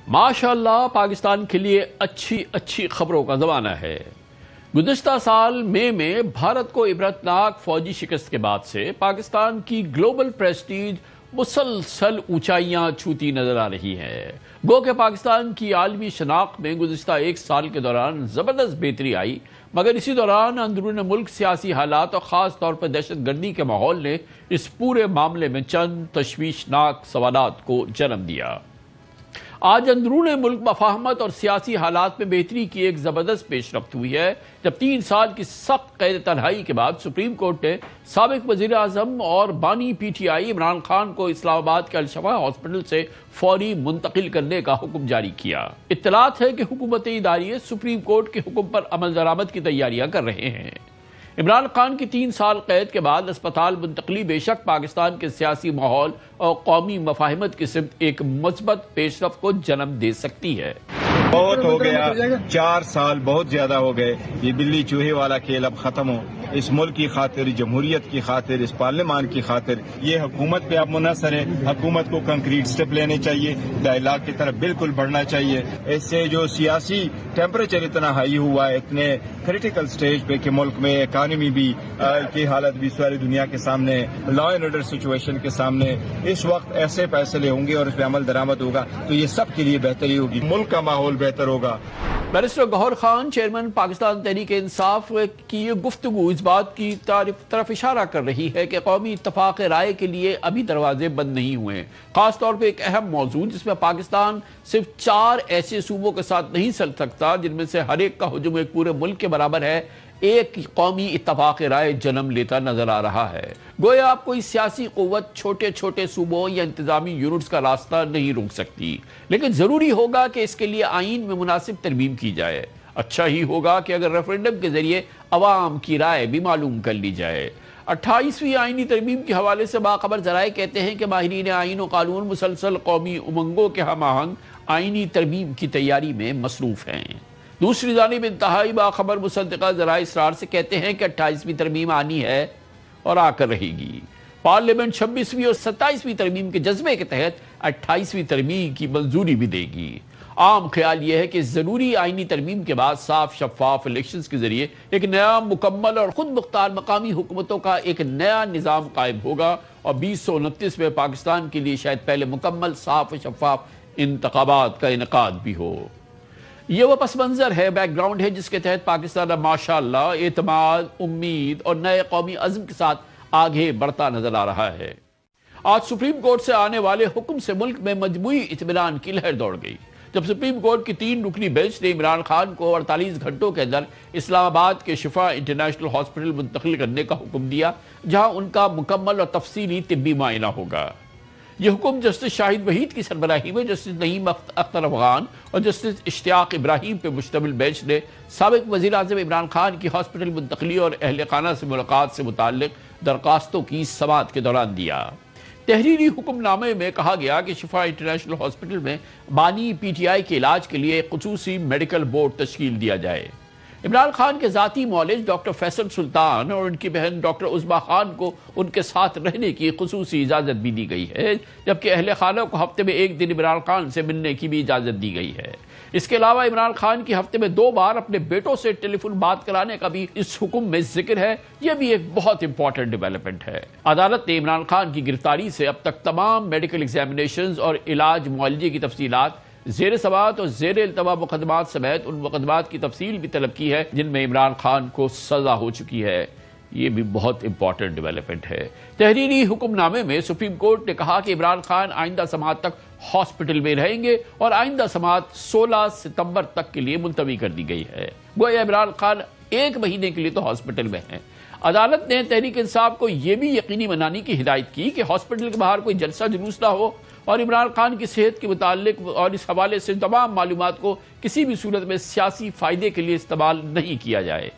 ماشاءاللہ پاکستان کے لیے اچھی خبروں کا زمانہ ہے۔ گزشتہ سال مئی میں بھارت کو عبرتناک فوجی شکست کے بعد سے پاکستان کی گلوبل پریسٹیج مسلسل اونچائیاں چھوتی نظر آ رہی ہے۔ گو کہ پاکستان کی عالمی شناخت میں گزشتہ ایک سال کے دوران زبردست بہتری آئی، مگر اسی دوران اندرون ملک سیاسی حالات اور خاص طور پر دہشت گردی کے ماحول نے اس پورے معاملے میں چند تشویشناک سوالات کو جنم دیا۔ آج اندرون ملک مفاہمت اور سیاسی حالات میں بہتری کی ایک زبردست پیش رفت ہوئی ہے، جب 3 سال کی سخت قید تنہائی کے بعد سپریم کورٹ نے سابق وزیر اعظم اور بانی پی ٹی آئی عمران خان کو اسلام آباد کے الشفا ہاسپٹل سے فوری منتقل کرنے کا حکم جاری کیا۔ اطلاعات ہے کہ حکومتی ادارے سپریم کورٹ کے حکم پر عمل درآمد کی تیاریاں کر رہے ہیں۔ عمران خان کی 3 سال قید کے بعد اسپتال منتقلی بے شک پاکستان کے سیاسی ماحول اور قومی مفاہمت کی سمت ایک مثبت پیش رفت کو جنم دے سکتی ہے۔ بہت ہو گیا، 4 سال بہت زیادہ ہو گئے۔ یہ بلی چوہے والا کھیل اب ختم ہو۔ اس ملک کی خاطر، جمہوریت کی خاطر، اس پارلیمان کی خاطر یہ حکومت پہ اب منحصر ہے۔ حکومت کو کنکریٹ سٹیپ لینے چاہیے، ڈائلاگ کی طرف بالکل بڑھنا چاہیے۔ اس سے جو سیاسی ٹیمپریچر اتنا ہائی ہوا ہے، اتنے کریٹیکل سٹیج پہ کہ ملک میں اکانومی بھی کی حالت بھی ساری دنیا کے سامنے، لا اینڈ آرڈر سچویشن کے سامنے، اس وقت ایسے فیصلے ہوں گے اور اس پہ عمل درآمد ہوگا تو یہ سب کے لیے بہتری ہوگی، ملک کا ماحول بہتر ہوگا۔ بیرسٹر گوہر خان چیئرمین پاکستان تحریک انصاف کی یہ گفتگو اس بات کی طرف اشارہ کر رہی ہے کہ قومی اتفاق رائے کے لیے ابھی دروازے بند نہیں ہوئے، خاص طور پہ ایک اہم موضوع جس میں پاکستان صرف 4 ایسے صوبوں کے ساتھ نہیں چل سکتا جن میں سے ہر ایک کا حجم ایک پورے ملک کے برابر ہے، ایک قومی اتفاق رائے جنم لیتا نظر آ رہا ہے۔ گویا آپ کوئی سیاسی قوت چھوٹے صوبوں یا انتظامی یونٹس کا راستہ نہیں روک سکتی، لیکن ضروری ہوگا کہ اس کے لیے آئین میں مناسب ترمیم کی جائے۔ اچھا ہی ہوگا کہ اگر ریفرینڈم کے ذریعے عوام کی رائے بھی معلوم کر لی جائے۔ 28ویں آئینی ترمیم کے حوالے سے باخبر ذرائع کہتے ہیں کہ ماہرین آئین و قانون مسلسل قومی امنگوں کے ہم آہنگ آئینی ترمیم کی تیاری میں مصروف ہیں۔ دوسری جانب انتہائی باخبر مصدقہ ذرائع اسرار سے کہتے ہیں کہ 28ویں ترمیم آنی ہے اور آ کر رہے گی۔ پارلیمنٹ 26ویں اور 27ویں ترمیم کے جذبے کے تحت 28ویں ترمیم کی منظوری بھی دے گی۔ عام خیال یہ ہے کہ ضروری آئینی ترمیم کے بعد صاف شفاف الیکشنز کے ذریعے ایک نیا مکمل اور خود مختار مقامی حکومتوں کا ایک نیا نظام قائم ہوگا اور 2029 میں پاکستان کے لیے شاید پہلے مکمل صاف و شفاف انتخابات کا انعقاد بھی ہو۔ یہ وہ پس منظر ہے، بیک گراؤنڈ ہے جس کے تحت پاکستان اب ماشاءاللہ اعتماد، امید اور نئے قومی عزم کے ساتھ آگے بڑھتا نظر آ رہا ہے۔ آج سپریم کورٹ سے آنے والے حکم سے ملک میں مجموعی اطمینان کی لہر دوڑ گئی، جب سپریم کورٹ کی 3 رکنی بینچ نے عمران خان کو 48 گھنٹوں کے اندر اسلام آباد کے شفا انٹرنیشنل ہاسپٹل منتقل کرنے کا حکم دیا، جہاں ان کا مکمل اور تفصیلی طبی معائنہ ہوگا۔ یہ حکم جسٹس شاہد وحید کی سربراہی میں جسٹس نعیم اختر افغان اور جسٹس اشتیاق ابراہیم پہ مشتمل بینچ نے سابق وزیر اعظم عمران خان کی ہاسپٹل منتقلی اور اہل خانہ سے ملاقات سے متعلق درخواستوں کی سماعت کے دوران دیا۔ تحریری حکم نامے میں کہا گیا کہ شفا انٹرنیشنل ہاسپٹل میں بانی پی ٹی آئی کے علاج کے لیے ایک خصوصی میڈیکل بورڈ تشکیل دیا جائے۔ عمران خان کے ذاتی معالج ڈاکٹر فیصل سلطان اور ان کی بہن ڈاکٹر عظمیٰ خان کو ان کے ساتھ رہنے کی خصوصی اجازت بھی دی گئی ہے، جبکہ اہل خانہ کو ہفتے میں 1 دن عمران خان سے ملنے کی بھی اجازت دی گئی ہے۔ اس کے علاوہ عمران خان کی ہفتے میں 2 بار اپنے بیٹوں سے ٹیلی فون بات کرانے کا بھی اس حکم میں ذکر ہے۔ یہ بھی ایک بہت امپورٹنٹ ڈیولپمنٹ ہے۔ عدالت نے عمران خان کی گرفتاری سے اب تک تمام میڈیکل ایگزامینیشنز اور علاج معالجے کی تفصیلات، زیر سماعت اور زیر التوا مقدمات سمیت ان مقدمات کی تفصیل بھی طلب کی ہے جن میں عمران خان کو سزا ہو چکی ہے۔ یہ بھی بہت امپورٹنٹ ڈیولپمنٹ ہے۔ تحریری حکم نامے میں سپریم کورٹ نے کہا کہ عمران خان آئندہ سماعت تک ہاسپٹل میں رہیں گے اور آئندہ سماعت 16 ستمبر تک کے لیے ملتوی کر دی گئی ہے۔ گویا عمران خان 1 مہینے کے لیے تو ہاسپٹل میں ہیں۔ عدالت نے تحریک انصاف کو یہ بھی یقینی بنانے کی ہدایت کی کہ ہاسپٹل کے باہر کوئی جلسہ جلوس نہ ہو اور عمران خان کی صحت کے متعلق اور اس حوالے سے تمام معلومات کو کسی بھی صورت میں سیاسی فائدے کے لیے استعمال نہیں کیا جائے۔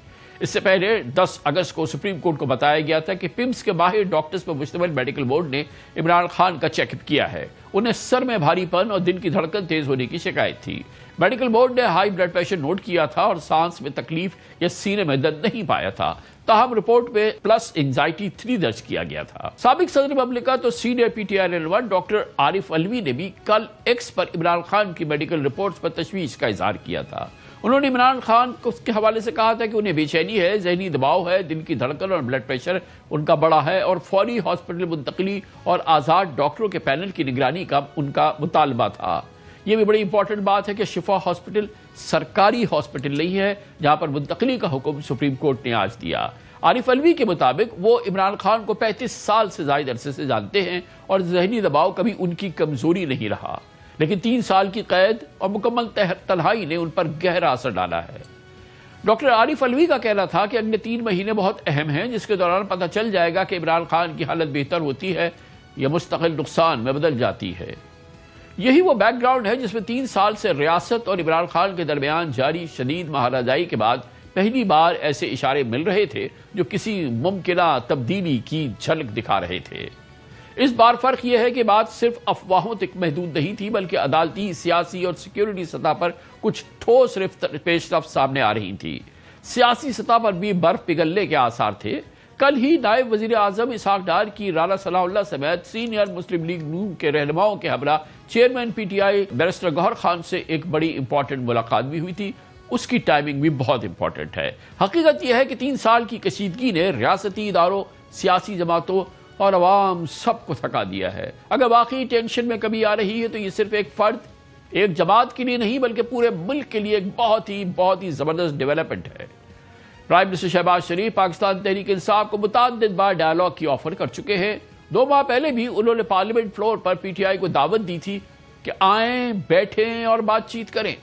اس سے پہلے 10 اگست کو سپریم کورٹ کو بتایا گیا تھا کہ پمس کے باہر ڈاکٹرز پر مشتمل میڈیکل بورڈ نے عمران خان کا چیک اپ کیا ہے۔ انہیں سر میں بھاری پن اور دل کی دھڑکن تیز ہونے کی شکایت تھی۔ میڈیکل بورڈ نے ہائی بلڈ پریشر نوٹ کیا تھا اور سانس میں تکلیف یا سینے میں درد نہیں پایا تھا، تاہم رپورٹ میں پلس انزائٹی 3 درج کیا گیا تھا۔ سابق صدر مملکت اور سینئر پی ٹی آئی رہنما ڈاکٹر عارف علوی نے بھی کل ایکس پر عمران خان کی میڈیکل رپورٹس پر تشویش کا اظہار کیا تھا۔ انہوں نے عمران خان کے حوالے سے کہا تھا کہ انہیں بے چینی ہے، ذہنی دباؤ ہے، دل کی دھڑکن اور بلڈ پریشر ان کا بڑا ہے اور فوری ہاسپٹل منتقلی اور آزاد ڈاکٹروں کے پینل کی نگرانی کا ان کا مطالبہ تھا۔ یہ بھی بڑی امپورٹنٹ بات ہے کہ شفا ہاسپٹل سرکاری ہاسپٹل نہیں ہے جہاں پر منتقلی کا حکم سپریم کورٹ نے آج دیا۔ عارف علوی کے مطابق وہ عمران خان کو 35 سال سے زائد عرصے سے جانتے ہیں اور ذہنی دباؤ کبھی ان کی کمزوری نہیں رہا، لیکن 3 سال کی قید اور مکمل تنہائی نے ان پر گہرا اثر ڈالا ہے۔ ڈاکٹر عارف علوی کا کہنا تھا کہ اگلے 3 مہینے بہت اہم ہیں، جس کے دوران پتہ چل جائے گا کہ عمران خان کی حالت بہتر ہوتی ہے یا مستقل نقصان میں بدل جاتی ہے۔ یہی وہ بیک گراؤنڈ ہے جس میں 3 سال سے ریاست اور عمران خان کے درمیان جاری شدید مہاراجائی کے بعد پہلی بار ایسے اشارے مل رہے تھے جو کسی ممکنہ تبدیلی کی جھلک دکھا رہے تھے۔ اس بار فرق یہ ہے کہ بات صرف افواہوں تک محدود نہیں تھی، بلکہ عدالتی، سیاسی اور سیکیورٹی سطح پر کچھ ٹھوس پیش رفت سامنے آ رہی تھی۔ سیاسی سطح پر بھی برف پگھلنے کے آثار تھے۔ کل ہی نائب وزیر اعظم اسحاق ڈار کی رانا صلاح اللہ سمیت سینئر مسلم لیگ نون کے رہنماؤں کے ہمراہ chairman P T I barrister Gohar Khan سے ایک بڑی امپورٹنٹ ملاقات بھی ہوئی تھی۔ اس کی ٹائمنگ بھی بہت امپورٹنٹ ہے۔ حقیقت یہ ہے کہ 3 سال کی کشیدگی نے ریاستی اداروں، سیاسی جماعتوں اور عوام سب کو تھکا دیا ہے۔ اگر واقعی ٹینشن میں کمی آ رہی ہے تو یہ صرف ایک فرد، ایک جماعت کے لیے نہیں بلکہ پورے ملک کے لیے ایک بہت ہی زبردست ڈیولپمنٹ ہے۔ پرائم منسٹر شہباز شریف پاکستان تحریک انصاف کو متعدد بار ڈائیلاگ کی آفر کر چکے ہیں۔ 2 ماہ پہلے بھی انہوں نے پارلیمنٹ فلور پر پی ٹی آئی کو دعوت دی تھی کہ آئیں، بیٹھیں اور بات چیت کریں۔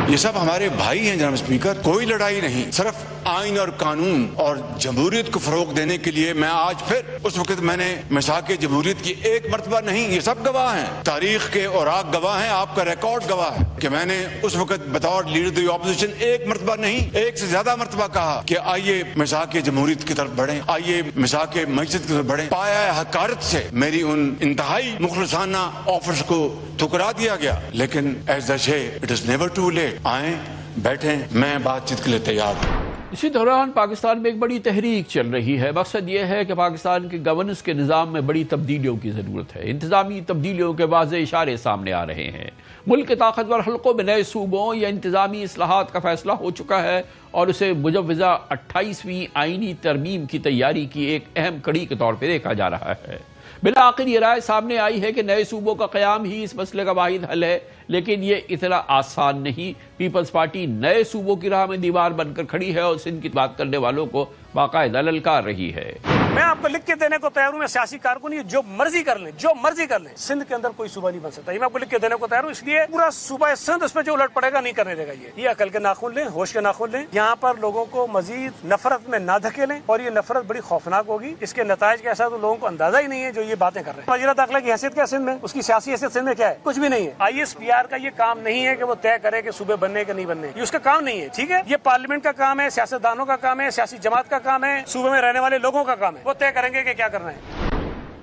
یہ سب ہمارے بھائی ہیں جناب اسپیکر، کوئی لڑائی نہیں، صرف آئین اور قانون اور جمہوریت کو فروغ دینے کے لیے میں آج پھر اس وقت میں نے مساق جمہوریت کی ایک مرتبہ نہیں، یہ سب گواہ ہیں، تاریخ کے اوراق گواہ ہیں، آپ کا ریکارڈ گواہ ہے کہ میں نے اس وقت بطور لیڈر دی اپوزیشن ایک مرتبہ نہیں، ایک سے زیادہ مرتبہ کہا کہ آئیے مساق جمہوریت کی طرف بڑھیں، آئیے مساق معیشت کی طرف بڑھیں۔ پایا حقارت سے میری ان انتہائی مخلصانہ آفرز کو ٹھکرا دیا گیا، لیکن as a say it is never too late, آئیں، بیٹھیں، میں بات چیت کے لیے تیار ہوں۔ اسی دوران پاکستان میں ایک بڑی تحریک چل رہی ہے۔ مقصد یہ ہے کہ پاکستان کے گورننس کے نظام میں بڑی تبدیلیوں کی ضرورت ہے۔ انتظامی تبدیلیوں کے واضح اشارے سامنے آ رہے ہیں۔ ملک کے طاقتور حلقوں میں نئے صوبوں یا انتظامی اصلاحات کا فیصلہ ہو چکا ہے اور اسے مجوزہ 28ویں آئینی ترمیم کی تیاری کی ایک اہم کڑی کے طور پہ دیکھا جا رہا ہے۔ بالآخر یہ رائے سامنے آئی ہے کہ نئے صوبوں کا قیام ہی اس مسئلے کا واحد حل ہے، لیکن یہ اتنا آسان نہیں۔ پیپلز پارٹی نئے صوبوں کی راہ میں دیوار بن کر کھڑی ہے اور سندھ کی بات کرنے والوں کو باقاعدہ للکار رہی ہے۔ میں آپ کو لکھ کے دینے کو تیار ہوں، میں سیاسی کارکن جو مرضی کر لیں، سندھ کے اندر کوئی صوبہ نہیں بن سکتا، یہ میں آپ کو لکھ کے دینے کو تیار ہوں۔ اس لیے پورا صوبہ سندھ اس پہ جو الٹ پڑے گا نہیں کرنے دے گا۔ یہ عقل کے ناخن لیں، ہوش کے ناخن لیں، یہاں پر لوگوں کو مزید نفرت میں نہ دھکیلیں، اور یہ نفرت بڑی خوفناک ہوگی۔ اس کے نتائج کیسا تو لوگوں کو اندازہ ہی نہیں ہے جو یہ باتیں کر رہے ہیں۔ وزیر داخلہ کی حیثیت کیا سندھ میں، اس کی سیاسی حیثیت سندھ میں کیا ہے؟ کچھ بھی نہیں ہے۔ آئی ایس پی آر کا یہ کام نہیں ہے کہ وہ طے کرے کہ صوبے بننے کے نہیں بننے، یہ اس کا کام نہیں ہے، ٹھیک ہے؟ یہ پارلیمنٹ کا کام ہے، سیاستدانوں کا کام ہے، سیاسی جماعت کا کام ہے، صوبے میں رہنے والے لوگوں کا کام ہے، وہ طے کریں گے کہ کیا کرنا ہے۔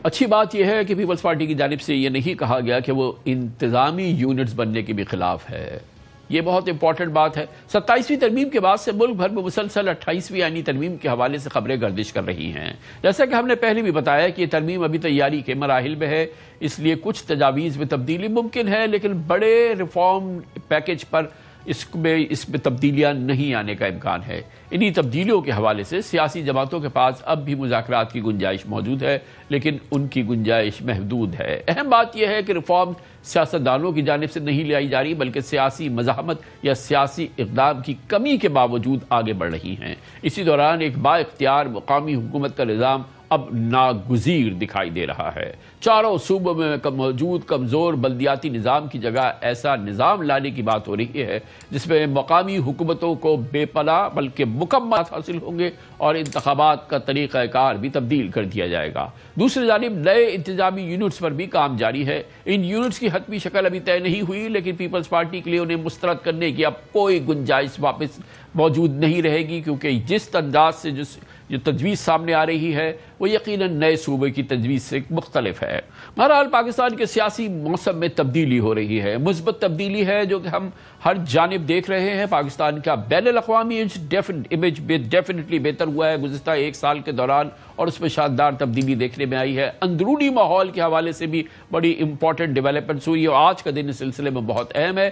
اچھی بات یہ ہے کہ پیپلز پارٹی کی جانب سے یہ نہیں کہا گیا کہ وہ انتظامی یونٹس بننے کے بھی خلاف ہے۔ یہ بہت امپورٹنٹ بات ہے۔ 27ویں ترمیم کے بعد سے ملک بھر میں مسلسل 28ویں آئینی ترمیم کے حوالے سے خبریں گردش کر رہی ہیں۔ جیسا کہ ہم نے پہلے بھی بتایا کہ یہ ترمیم ابھی تیاری کے مراحل میں ہے، اس لیے کچھ تجاویز میں تبدیلی ممکن ہے، لیکن بڑے ریفارم پیکج پر اس میں تبدیلیاں نہیں آنے کا امکان ہے۔ انہی تبدیلیوں کے حوالے سے سیاسی جماعتوں کے پاس اب بھی مذاکرات کی گنجائش موجود ہے، لیکن ان کی گنجائش محدود ہے۔ اہم بات یہ ہے کہ ریفارم سیاستدانوں کی جانب سے نہیں لائی جا رہی، بلکہ سیاسی مزاحمت یا سیاسی اقدام کی کمی کے باوجود آگے بڑھ رہی ہیں۔ اسی دوران ایک با اختیار مقامی حکومت کا نظام اب ناگزیر دکھائی دے رہا ہے۔ چاروں صوبوں میں موجود کمزور بلدیاتی نظام کی جگہ ایسا نظام لانے کی بات ہو رہی ہے جس میں مقامی حکومتوں کو بے پناہ بلکہ مکمل حاصل ہوں گے اور انتخابات کا طریقہ کار بھی تبدیل کر دیا جائے گا۔ دوسری جانب نئے انتظامی یونٹس پر بھی کام جاری ہے۔ ان یونٹس کی حتمی شکل ابھی طے نہیں ہوئی، لیکن پیپلز پارٹی کے لیے انہیں مسترد کرنے کی اب کوئی گنجائش واپس موجود نہیں رہے گی، کیونکہ جس انداز سے جو تجویز سامنے آ رہی ہے وہ یقیناً نئے صوبے کی تجویز سے مختلف ہے۔ بہرحال پاکستان کے سیاسی موسم میں تبدیلی ہو رہی ہے، مثبت تبدیلی ہے جو کہ ہم ہر جانب دیکھ رہے ہیں۔ پاکستان کا بین الاقوامی امیج ڈیفینیٹلی بہتر ہوا ہے گزشتہ ایک سال کے دوران، اور اس میں شاندار تبدیلی دیکھنے میں آئی ہے۔ اندرونی ماحول کے حوالے سے بھی بڑی امپورٹنٹ ڈیولپمنٹس ہوئی ہے، اور آج کا دن اس سلسلے میں بہت اہم ہے۔